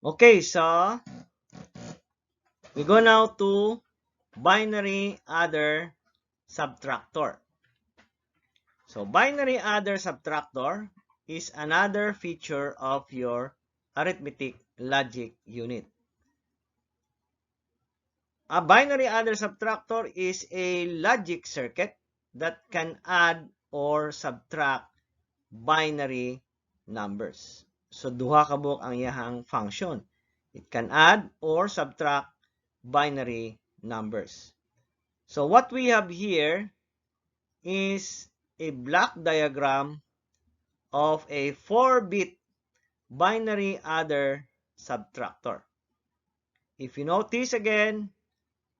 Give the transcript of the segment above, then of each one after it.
Okay, so we go now to binary other subtractor. So binary other subtractor is another feature of your arithmetic logic unit. A binary other subtractor is a logic circuit that can add or subtract binary numbers. So duha ka buok ang iyahang function. It can add or subtract binary numbers. So what we have here is a block diagram of a 4-bit binary other subtractor. If you notice again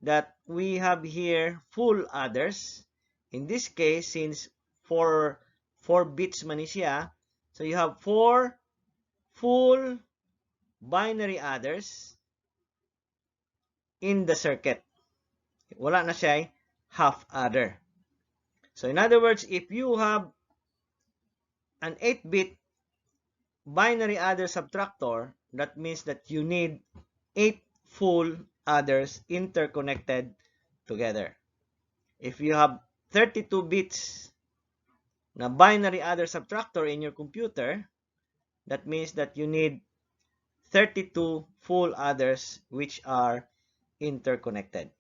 that we have here full others, in this case, since 4 bits man siya, so you have 4 full binary others in the circuit. Wala na siya half other. So in other words, if you have an 8-bit binary other subtractor, that means that you need 8 full others interconnected together. If you have 32 bits na binary other subtractor in your computer, that means that you need 32 full others which are interconnected.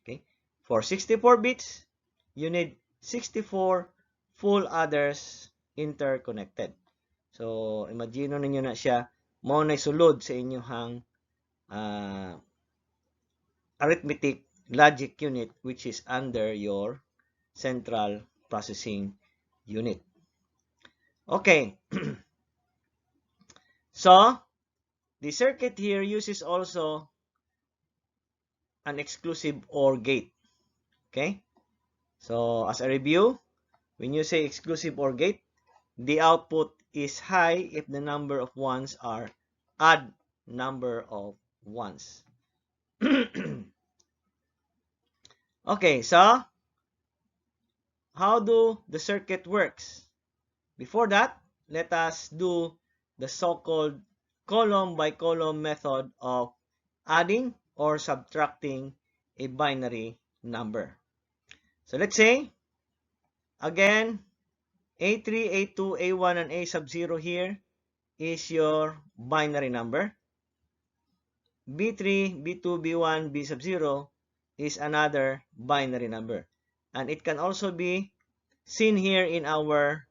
Okay? For 64 bits, you need 64 full others interconnected. So, imagine ninyo na siya, mao na sulod sa inyong arithmetic logic unit which is under your central processing unit. Okay. So, the circuit here uses also an exclusive OR gate. Okay? So, as a review, when you say exclusive OR gate, the output is high if the number of ones are odd number of ones. Okay, so how do the circuit works? Before that, let us do the so-called column by column method of adding or subtracting a binary number. So let's say, again, A3, A2, A1, and A sub 0 here is your binary number. B3, B2, B1, B sub 0 is another binary number. And it can also be seen here in our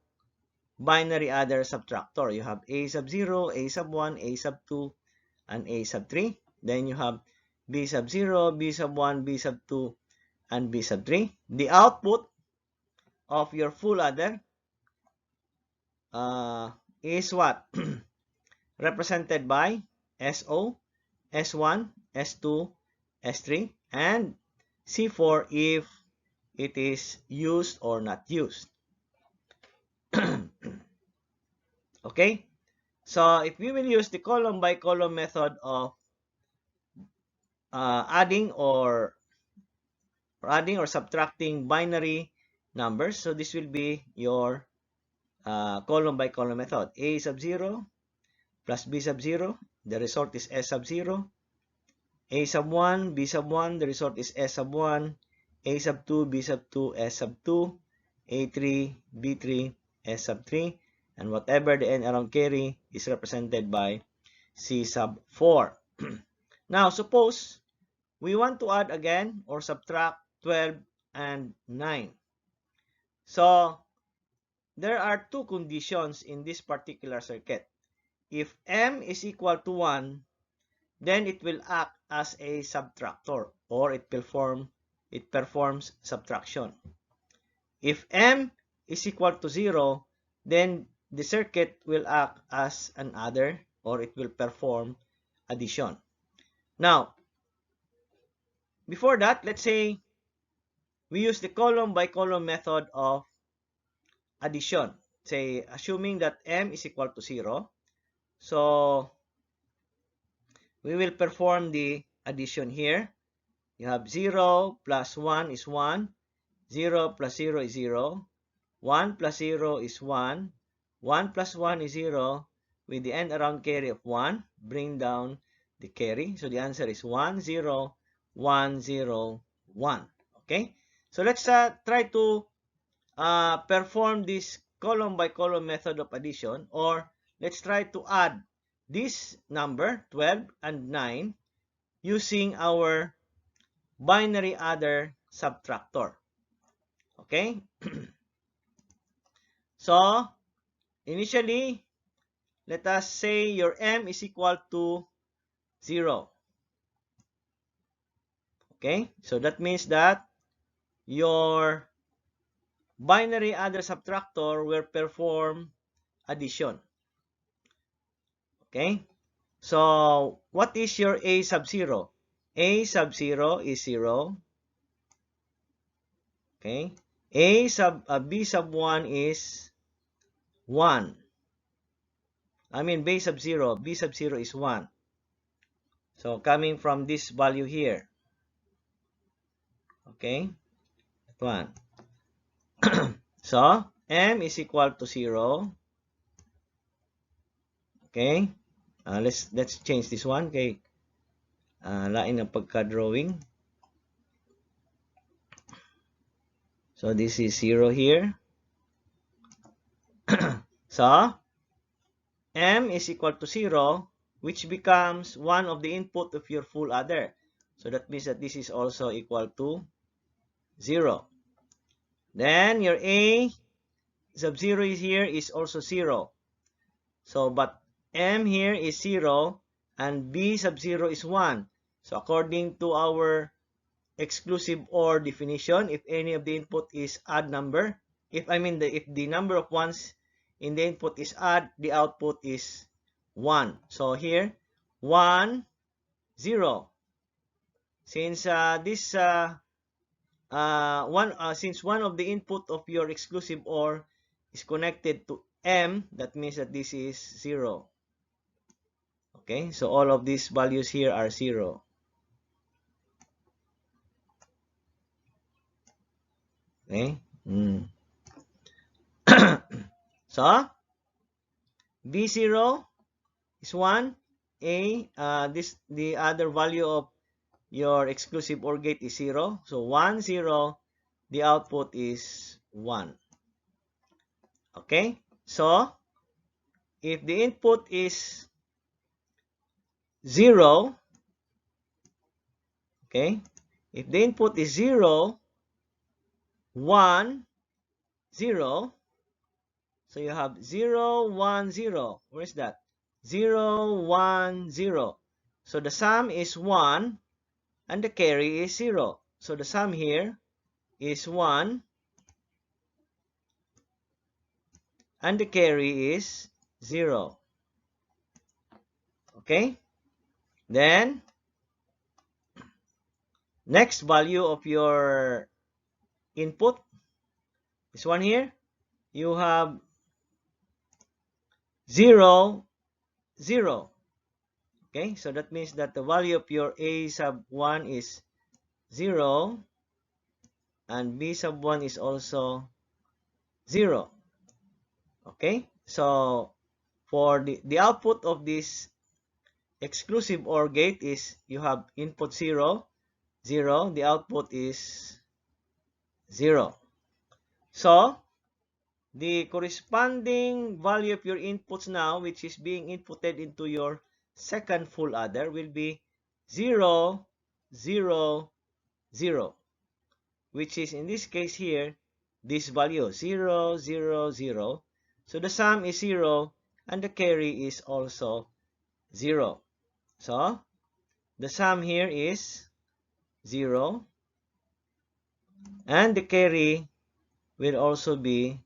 binary other subtractor. You have A sub 0, A sub 1, A sub 2, and A sub 3. Then you have B sub 0, B sub 1, B sub 2, and B sub 3. The output of your full adder is what? Represented by SO, S1, S2, S3, and C4 if it is used or not used. Okay? So, if we will use the column by column method of adding or subtracting binary numbers, so this will be your column by column method. A sub 0 plus B sub 0, the result is S sub 0. A sub 1, B sub 1, the result is S sub 1. A sub 2, B sub 2, S sub 2. A3, B3, S sub 3. And whatever the n around carry is represented by C sub 4. Now, suppose we want to add again or subtract 12 and 9. So, there are two conditions in this particular circuit. If m is equal to 1, then it will act as a subtractor or it performs subtraction. If m is equal to 0, then the circuit will act as an adder or it will perform addition. Now, before that, let's say we use the column by column method of addition. Say, assuming that m is equal to 0. So, we will perform the addition here. You have 0 plus 1 is 1. 0 plus 0 is 0. 1 plus 0 is 1. 1 plus 1 is 0. With the end around carry of 1, bring down the carry. So the answer is 1, 0, 1, 0, 1. Okay? So let's try to perform this column by column method of addition, or let's try to add this number 12 and 9 using our binary adder subtractor. Okay? So initially, let us say your m is equal to 0. Okay? So that means that your binary adder subtractor will perform addition. Okay? So what is your a sub 0? A sub 0 is 0. Okay? B sub 1 is 1. I mean, b sub 0 is 1. So coming from this value here. Okay? 1. So, m is equal to 0. Okay? Let's change this one. Okay? Lain ng pagka-drawing. So, this is 0 here. So, m is equal to 0, which becomes one of the input of your full adder. So, that means that this is also equal to 0. Then, your a sub 0 is here is also 0. So, but m here is 0 and b sub 0 is 1. So, according to our exclusive OR definition, if any of the input is odd number, if the number of ones in the input is odd, the output is 1. So, here, 1, 0. Since since one of the input of your exclusive OR is connected to m, that means that this is 0. Okay, so all of these values here are 0. Okay. So, B0 is 1. The other value of your exclusive OR gate is 0. So, 1, 0, the output is 1. Okay? So, if the input is 0, okay? If the input is 0, 1, 0, so you have 0, 1, 0. Where is that? 0, 1, 0. So the sum is 1 and the carry is 0. So the sum here is 1 and the carry is 0. Okay? Then, next value of your input, this one here, you have 0, 0. Okay, so that means that the value of your a sub 1 is 0 and b sub 1 is also 0. Okay, so for the output of this exclusive OR gate is you have input 0, 0, the output is 0. So, the corresponding value of your inputs now, which is being inputted into your second full adder, will be 0, 0, 0, which is in this case here, this value, 0, 0, 0. So, the sum is 0 and the carry is also 0. So, the sum here is 0 and the carry will also be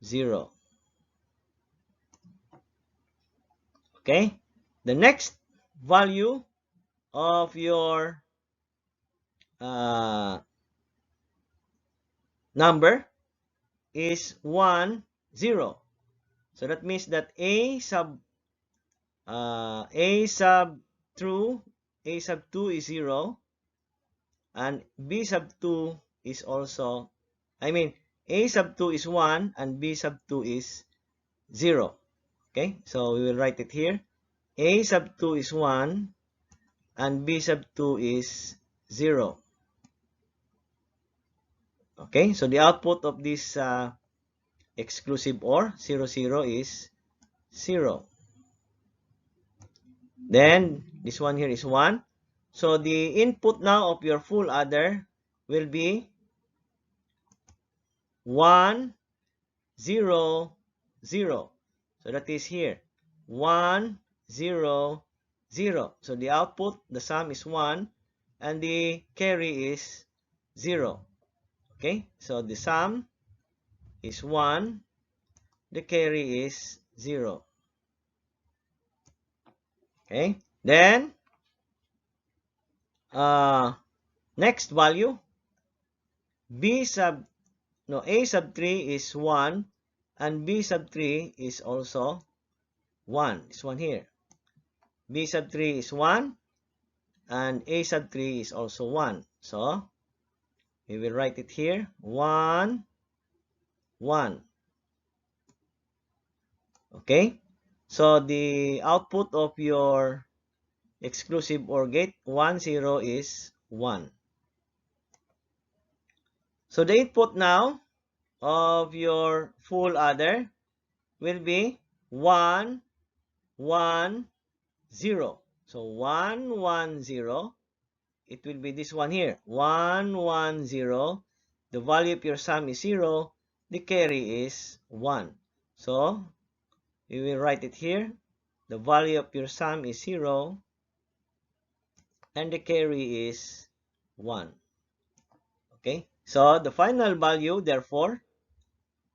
0. Okay? The next value of your number is 1, 0. So that means that a sub 2 is 0 and b sub 2 is also, a sub 2 is 1 and b sub 2 is 0. Okay, so we will write it here. A sub 2 is 1 and B sub 2 is 0. Okay, so the output of this exclusive OR 0, 0 is 0. Then this one here is 1. So the input now of your full adder will be 1, 0, 0. So that is here 1, 0, 0. So the output, the sum is 1 and the carry is 0. Okay, so the sum is 1, the carry is 0. Okay, then next value, A sub 3 is 1 and B sub 3 is also 1. This one here. B sub 3 is 1 and A sub 3 is also 1. So we will write it here 1, 1. Okay, so the output of your exclusive OR gate 1, 0 is 1. So the input now of your full adder will be 1, 1, 0. So 1, 1, 0. It will be this one here. 1, 1, 0. The value of your sum is 0. The carry is 1. So we will write it here. The value of your sum is 0. And the carry is 1. Okay. So the final value, therefore,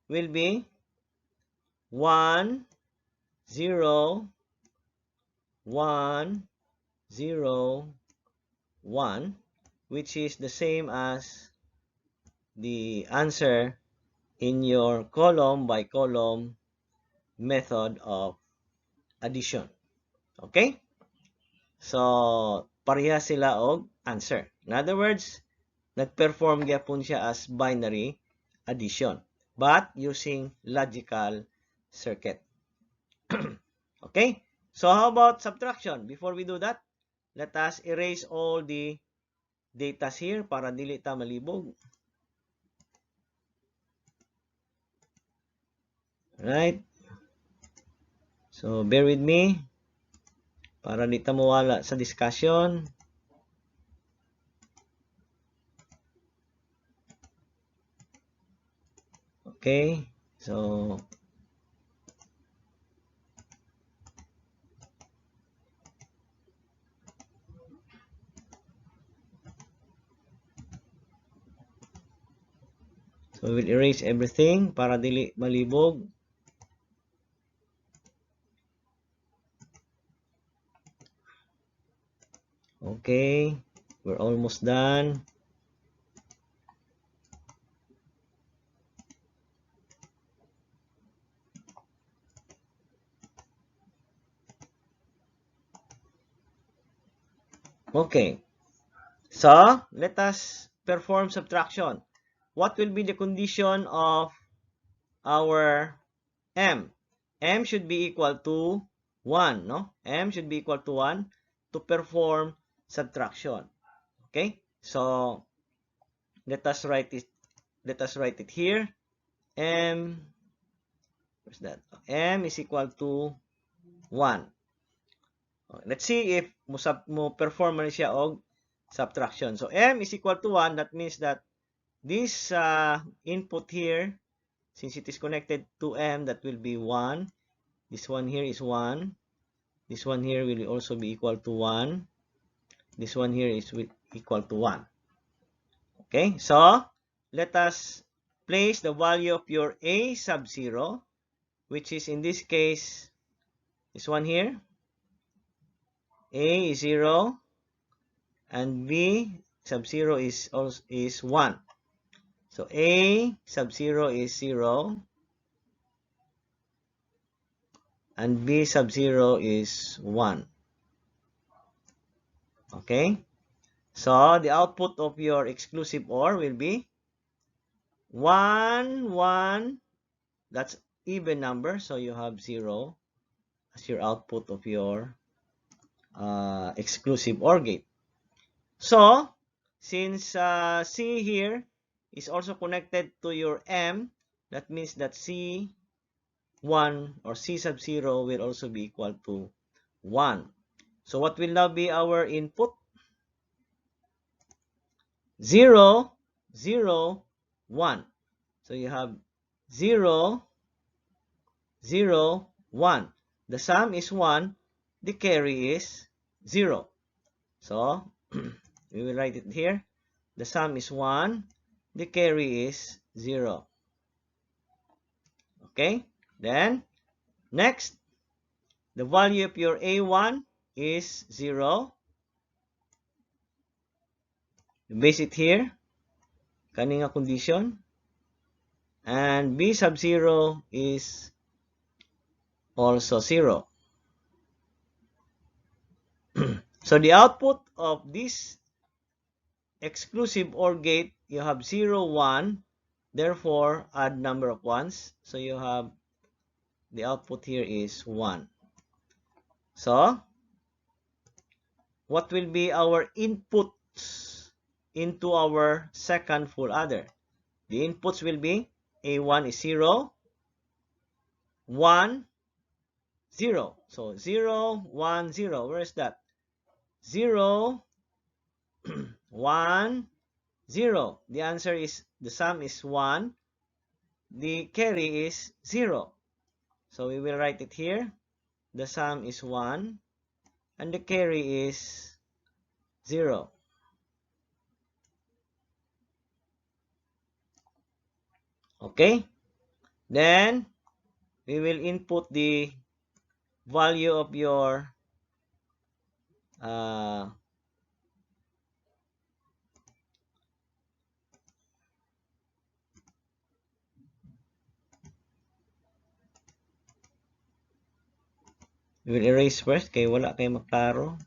will be 1, 0, 1, 0, 1, which is the same as the answer in your column by column method of addition. Okay? So, pareha sila og answer. In other words, nag-perform gyapon siya as binary addition, but using logical circuit. Okay? So, how about subtraction? Before we do that, let us erase all the data here para dili ta malibog. Right? So, bear with me para di ta mawala sa discussion. Okay? So, we will erase everything para dili malibog. Okay, we're almost done. Okay, so let us perform subtraction. What will be the condition of our m? M should be equal to 1, no? M should be equal to 1 to perform subtraction. Okay, so let us write it here. M, where's that? M is equal to 1. Let's see if mo perform man siya og subtraction. So M is equal to 1. That means that this input here, since it is connected to M, that will be 1. This one here is 1. This one here will also be equal to 1. This one here is equal to 1. Okay, so let us place the value of your A sub 0, which is in this case, this one here. A is 0 and B sub 0 is 1. So A sub 0 is 0 and B sub 0 is 1. Okay? So the output of your exclusive OR will be 1, 1. That's even number, so you have 0 as your output of your exclusive OR gate. So, since C here is also connected to your M, that means that C1 or C sub 0 will also be equal to 1. So, what will now be our input? 0, 0, 1. So, you have 0, 0, 1. The sum is 1. The carry is 0. So, we will write it here. The sum is 1. The carry is 0. Okay? Then, next, the value of your A1 is 0. Base it here. Kaninga condition. And B sub 0 is also 0. So, the output of this exclusive OR gate, you have 0, 1. Therefore, add number of ones. So, you have the output here is 1. So, what will be our inputs into our second full adder? The inputs will be A1 is 0, 1, 0. So, 0, 1, 0. Where is that? 0, 1, 0. The answer is, the sum is 1. The carry is 0. So, we will write it here. The sum is 1. And the carry is 0. Okay? Then, we will input the value of your we will erase first kaya wala kayo maklaro.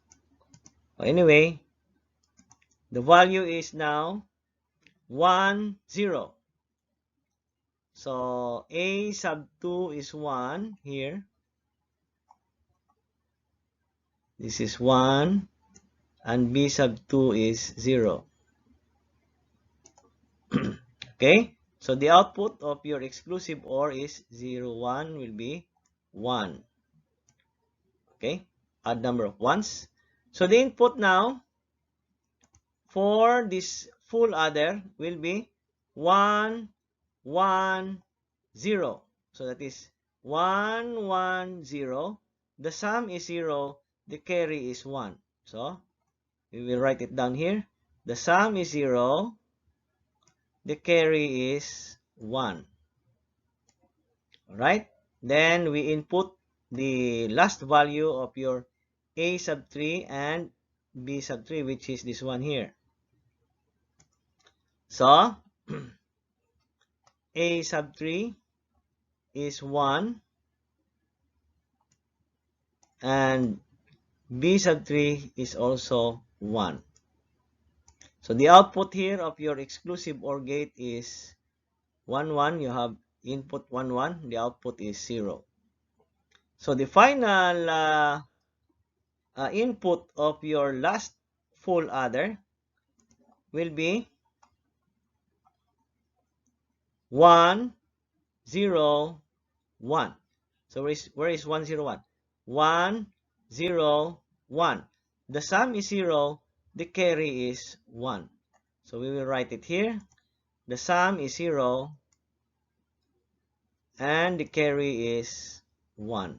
Anyway, the value is now 1, 0. So, A sub 2 is 1 here. This is 1. And B sub 2 is 0. Okay? So, the output of your exclusive OR is 0, 1 will be 1. Okay? Add number of ones. So, the input now for this full adder will be 1, 1, 0. So, that is 1, 1, 0. The sum is 0. The carry is 1. So, we will write it down here. The sum is 0. The carry is 1. Alright? Then, we input the last value of your A sub 3 and B sub 3, which is this one here. So, A sub 3 is 1 and B sub 3 is also 1. So, the output here of your exclusive OR gate is 1, 1. You have input 1, 1. The output is 0. So, the final input of your last full adder will be 1, 0, 1. So, where is 1, 0, 1? 1, 0, 1. The sum is 0. The carry is 1. So, we will write it here. The sum is 0. And the carry is 1.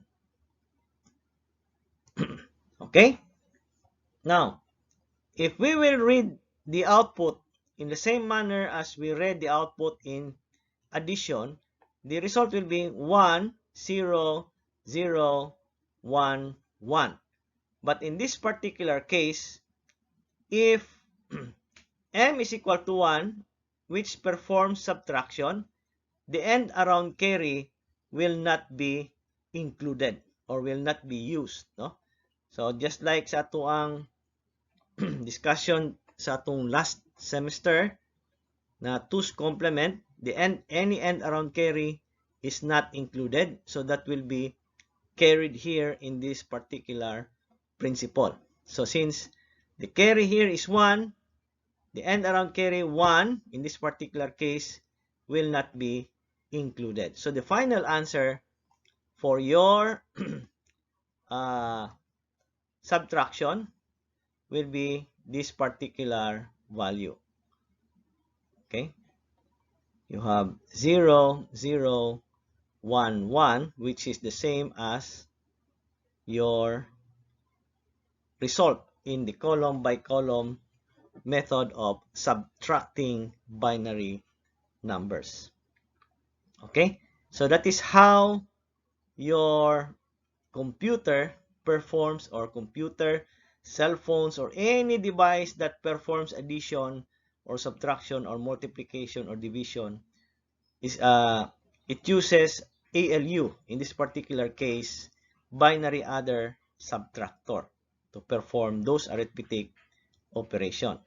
Okay? Now, if we will read the output in the same manner as we read the output in addition, the result will be 1, 0, 0, 1, 1. But in this particular case, if M is equal to 1, which performs subtraction, the end around carry will not be included or will not be used. No? So, just like sa atuang discussion sa atong last semester na 2's complement, any end around carry is not included. So, that will be carried here in this particular principle. So since the carry here is 1, the end around carry 1 in this particular case will not be included. So the final answer for your subtraction will be this particular value. Okay? You have 0, 0, 1, 1, which is the same as your result in the column by column method of subtracting binary numbers. Okay? So that is how your computer performs, or computer, cell phones, or any device that performs addition or subtraction or multiplication or division is it uses ALU, in this particular case binary adder subtractor, to perform those arithmetic operation.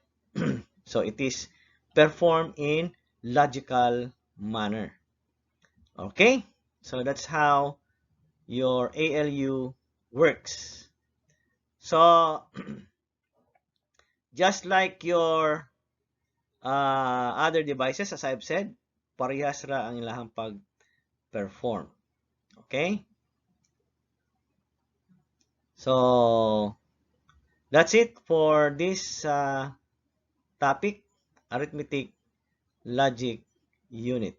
So it is performed in logical manner. Okay, so that's how your ALU works. So just like your other devices, as I've said, parehas ra ang ilahang pag-perform. Okay? So that's it for this topic, arithmetic logic unit.